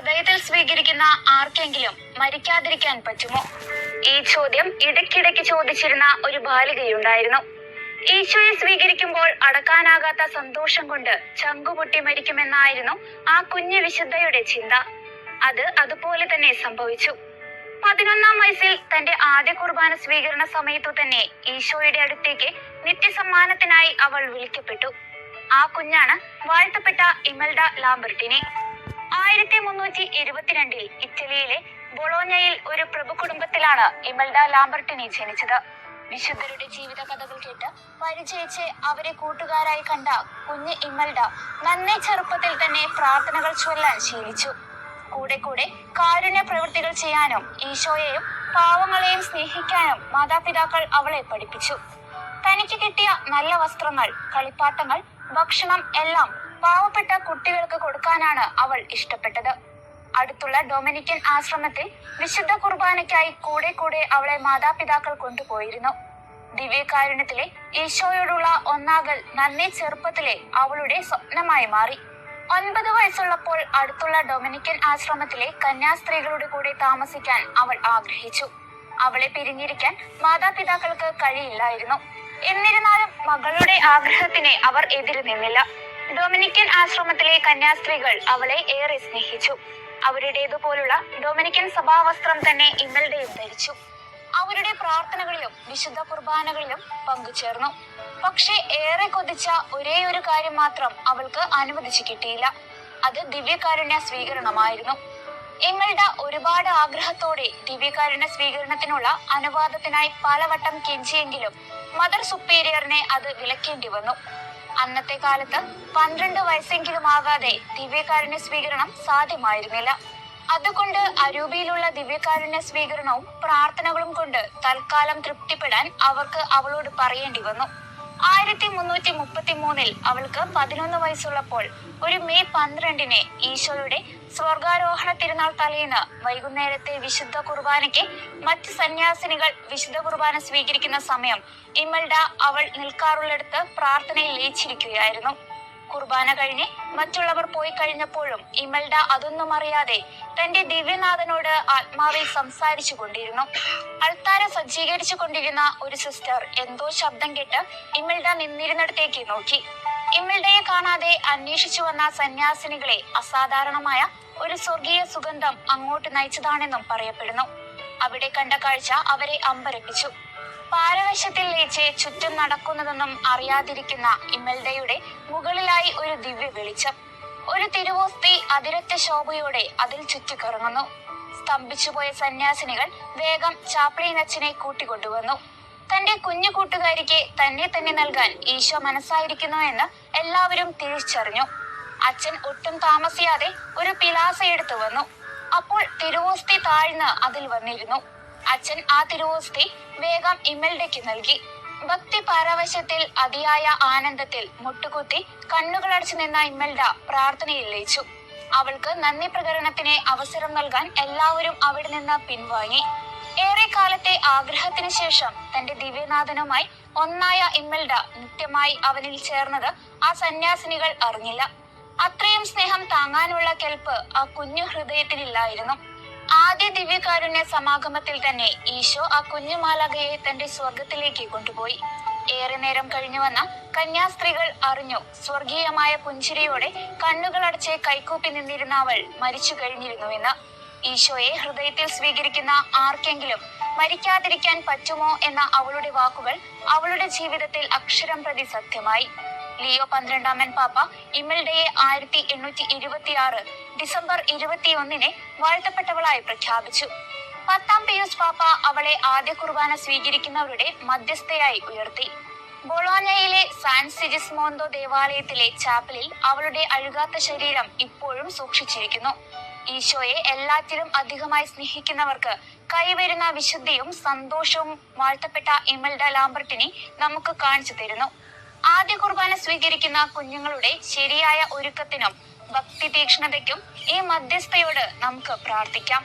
ഹൃദയത്തിൽ സ്വീകരിക്കുന്ന ആർക്കെങ്കിലും മരിക്കാതിരിക്കാൻ പറ്റുമോ? ഈ ചോദ്യം ഇടയ്ക്കിടയ്ക്ക് ചോദിച്ചിരുന്ന ഒരു ബാലികയുണ്ടായിരുന്നു. ഈശോയെ സ്വീകരിക്കുമ്പോൾ അടക്കാനാകാത്ത സന്തോഷം കൊണ്ട് ചങ്കുപൊട്ടി മരിക്കുമെന്നായിരുന്നു ആ കുഞ്ഞു വിശുദ്ധയുടെ ചിന്ത. അത് അതുപോലെ തന്നെ സംഭവിച്ചു. 11-ാം വയസ്സിൽ തന്റെ ആദ്യ കുർബാന സ്വീകരണ സമയത്തു തന്നെ ഈശോയുടെ അടുത്തേക്ക് നിത്യസമ്മാനത്തിനായി അവൾ വിളിക്കപ്പെട്ടു. ആ കുഞ്ഞാണ് വാഴ്ത്തപ്പെട്ട ഇമൽഡ ലാംബർട്ടിനി. 1322 ഇറ്റലിയിലെ ബൊളോഞ്ഞയിൽ ഒരു പ്രഭു കുടുംബത്തിലാണ് ഇമൽഡ ലാംബർട്ടിനി ജനിച്ചത്. വിശുദ്ധരുടെ ജീവിത കഥകൾ കേട്ട് പരിചയിച്ച് അവരെ കൂട്ടുകാരായി കണ്ട കുഞ്ഞ് ഇമൽഡ നന്നേ ചെറുപ്പത്തിൽ തന്നെ പ്രാർത്ഥനകൾ ചൊല്ലാൻ ശീലിച്ചു. കൂടെ കൂടെ കാരുണ്യ പ്രവൃത്തികൾ ചെയ്യാനും ഈശോയെയും പാവങ്ങളെയും സ്നേഹിക്കാനും മാതാപിതാക്കൾ അവളെ പഠിപ്പിച്ചു. തനിക്ക് കിട്ടിയ നല്ല വസ്ത്രങ്ങൾ, കളിപ്പാട്ടങ്ങൾ, ഭക്ഷണം എല്ലാം പാവപ്പെട്ട കുട്ടികൾക്ക് കൊടുക്കാനാണ് അവൾ ഇഷ്ടപ്പെട്ടത്. അടുത്തുള്ള ഡൊമിനിക്കൻ ആശ്രമത്തിൽ വിശുദ്ധ കുർബാനയ്ക്കായി കൂടെ കൂടെ അവളെ മാതാപിതാക്കൾ കൊണ്ടുപോയിരുന്നു. ദിവ്യകാരുണ്യത്തിലെ ഈശോയോടുള്ള ഒന്നാകൽ നന്നേ ചെറുപ്പത്തിലെ അവളുടെ സ്വപ്നമായി മാറി. 9 വയസ്സുള്ളപ്പോൾ അടുത്തുള്ള ഡൊമിനിക്കൻ ആശ്രമത്തിലെ കന്യാസ്ത്രീകളുടെ കൂടെ താമസിക്കാൻ അവൾ ആഗ്രഹിച്ചു. അവളെ പിരിഞ്ഞിരിക്കാൻ മാതാപിതാക്കൾക്ക് കഴിയില്ലായിരുന്നു. എന്നിരുന്നാലും മകളുടെ ആഗ്രഹത്തിന് അവർ എതിര് നിന്നില്ല. ഡൊമിനിക്കൻ ആശ്രമത്തിലെ കന്യാസ്ത്രീകൾ അവളെ ഏറെ സ്നേഹിച്ചു. അവരുടേതുപോലുള്ള ഡൊമിനിക്കൻ സഭാവസ്ത്രം തന്നെ ഇമൽഡയും ധരിച്ചു. അവരുടെ പ്രാർത്ഥനകളിലും വിശുദ്ധ കുർബാനകളിലും പങ്കുചേർന്നു. പക്ഷേ ഏറെ കൊതിച്ച ഒരേ ഒരു കാര്യം മാത്രം അവൾക്ക് അനുവദിച്ചു കിട്ടിയില്ല. അത് ദിവ്യകാരുണ്യ സ്വീകരണമായിരുന്നു. ഇമൽഡ ഒരുപാട് ആഗ്രഹത്തോടെ ദിവ്യകാരുണ്യ സ്വീകരണത്തിനുള്ള അനുവാദത്തിനായി പലവട്ടം കെഞ്ചിയെങ്കിലും മദർ സുപ്പീരിയറിനെ അത് വിലക്കേണ്ടി വന്നു. അന്നത്തെ കാലത്ത് 12 വയസ്സെങ്കിലും ആകാതെ ദിവ്യകാരുണ്യ സ്വീകരണം സാധ്യമായിരുന്നില്ല. അതുകൊണ്ട് അരൂപിയിലുള്ള ദിവ്യകാരുണ്യ സ്വീകരണവും പ്രാർത്ഥനകളും കൊണ്ട് തൽക്കാലം തൃപ്തിപ്പെടാൻ അവർക്ക് അവളോട് പറയേണ്ടി വന്നു. 1333 അവൾക്ക് 11 വയസ്സുള്ളപ്പോൾ ഒരു മെയ് 12-ന് ഈശോയുടെ സ്വർഗാരോഹണ തിരുനാൾ തലേന്ന് വൈകുന്നേരത്തെ വിശുദ്ധ കുർബാനയ്ക്ക് മറ്റ് സന്യാസിനികൾ വിശുദ്ധ കുർബാന സ്വീകരിക്കുന്ന സമയം ഇമൽഡ അവൾ നിൽക്കാറുള്ളിടത്ത് പ്രാർത്ഥനയിൽ ലയിച്ചിരിക്കുകയായിരുന്നു. കുർബാന കഴിഞ്ഞ് മറ്റുള്ളവർ പോയി കഴിഞ്ഞപ്പോഴും ഇമൽഡ അതൊന്നും അറിയാതെ തന്റെ ദിവ്യനാഥനോട് ആത്മാവിൽ സംസാരിച്ചു കൊണ്ടിരുന്നു. അൾത്താര സജ്ജീകരിച്ചു കൊണ്ടിരുന്ന ഒരു സിസ്റ്റർ എന്തോ ശബ്ദം കേട്ട് ഇമൽഡ നിന്നിരുന്നിടത്തേക്ക് നോക്കി. ഇമൽഡയെ കാണാതെ അന്വേഷിച്ചു വന്ന സന്യാസിനികളെ അസാധാരണമായ ഒരു സ്വർഗീയ സുഗന്ധം അങ്ങോട്ട് നയിച്ചതാണെന്നും പറയപ്പെടുന്നു. അവിടെ കണ്ട കാഴ്ച അവരെ അമ്പരപ്പിച്ചു. പാരവശ്യത്തിൽ ലയിച്ച് ചുറ്റും നടക്കുന്നതൊന്നും അറിയാതിരിക്കുന്ന ഇമൽഡയുടെ മുകളിലായി ഒരു ദിവ്യ വെളിച്ചം. ഒരു തിരുവോസ്തി അതിരറ്റ ശോഭയോടെ അതിൽ ചുറ്റിക്കറങ്ങുന്നു. സ്തംഭിച്ചുപോയ സന്യാസിനികൾ വേഗം ചാപ്ലിൻ അച്ഛനെ കൂട്ടിക്കൊണ്ടുവന്നു. തന്റെ കുഞ്ഞു കൂട്ടുകാരിക്ക് തന്നെ തന്നെ നൽകാൻ ഈശോ മനസ്സായിരിക്കുന്നു എന്ന് എല്ലാവരും തിരിച്ചറിഞ്ഞു. അച്ഛൻ ഒട്ടും താമസിയാതെ ഒരു പിലാസ എടുത്തു വന്നു. അപ്പോൾ തിരുവോസ്തി താഴ്ന്ന് അതിൽ വന്നിരുന്നു. അച്ഛൻ ആ തിരുവോസ്തി വേഗം ഇമൽഡയ്ക്ക് നൽകി. ഭക്തി പാരവശ്യത്തിൽ അതിയായ ആനന്ദത്തിൽ മുട്ടുകുത്തി കണ്ണുകളടച്ചു നിന്ന ഇമൽഡ പ്രാർത്ഥനയിൽ ലയിച്ചു. അവൾക്ക് നന്ദി പ്രകടനത്തിന് അവസരം നൽകാൻ എല്ലാവരും അവിടെ നിന്ന് പിൻവാങ്ങി. ഏറെ കാലത്തെ ആഗ്രഹത്തിന് ശേഷം തന്റെ ദിവ്യനാഥനുമായി ഒന്നായ ഇമൽഡ നിത്യമായി അവനിൽ ചേർന്നത് ആ സന്യാസിനികൾ അറിഞ്ഞില്ല. അത്രയും സ്നേഹം താങ്ങാനുള്ള കെൽപ്പ് ആ കുഞ്ഞു ഹൃദയത്തിനില്ലായിരുന്നു. ആദ്യ ദിവ്യകാരുണ്യ സമാഗമത്തിൽ തന്നെ ഈശോ ആ കുഞ്ഞുമാലാഖയെ തന്റെ സ്വർഗത്തിലേക്ക് കൊണ്ടുപോയി. ഏറെ നേരം കഴിഞ്ഞു വന്ന കന്യാസ്ത്രീകൾ അറിഞ്ഞു സ്വർഗീയമായ പുഞ്ചിരിയോടെ കണ്ണുകളടച്ച് കൈകൂപ്പി നിന്നിരുന്ന അവൾ മരിച്ചു കഴിഞ്ഞിരുന്നുവെന്ന്. ഈശോയെ ഹൃദയത്തിൽ സ്വീകരിക്കുന്ന ആർക്കെങ്കിലും മരിക്കാതിരിക്കാൻ പറ്റുമോ എന്ന അവളുടെ വാക്കുകൾ അവളുടെ ജീവിതത്തിൽ അക്ഷരം പ്രതി സത്യമായി. ലിയോ 12-ാമൻ പാപ്പ ഇമൽഡയെ 1826 ഡിസംബർ 21-ന് വാഴ്ത്തപ്പെട്ടവളായി പ്രഖ്യാപിച്ചു. 10-ാം പിയൂസ് പാപ്പ അവളെ ആദ്യ കുർബാന സ്വീകരിക്കുന്നവരുടെ മധ്യസ്ഥയായി ഉയർത്തി. ബൊളോഞ്ഞയിലെ സാൻ സിജിസ്മോന്തോ ദേവാലയത്തിലെ ചാപ്പലിൽ അവളുടെ അഴുകാത്ത ശരീരം ഇപ്പോഴും സൂക്ഷിച്ചിരിക്കുന്നു. ഈശോയെ എല്ലാറ്റിലും അധികമായി സ്നേഹിക്കുന്നവർക്ക് കൈവരുന്ന വിശുദ്ധിയും സന്തോഷവും വാഴ്ത്തപ്പെട്ട ഇമൽഡ ലാംബർട്ടിനി നമുക്ക് കാണിച്ചു തരുന്നു. ആദ്യ കുർബാന സ്വീകരിക്കുന്ന കുഞ്ഞുങ്ങളുടെ ശരിയായ ഒരുക്കത്തിനും ഭക്തി തീക്ഷ്ണതയ്ക്കും ഈ മധ്യസ്ഥയോട് നമുക്ക് പ്രാർത്ഥിക്കാം.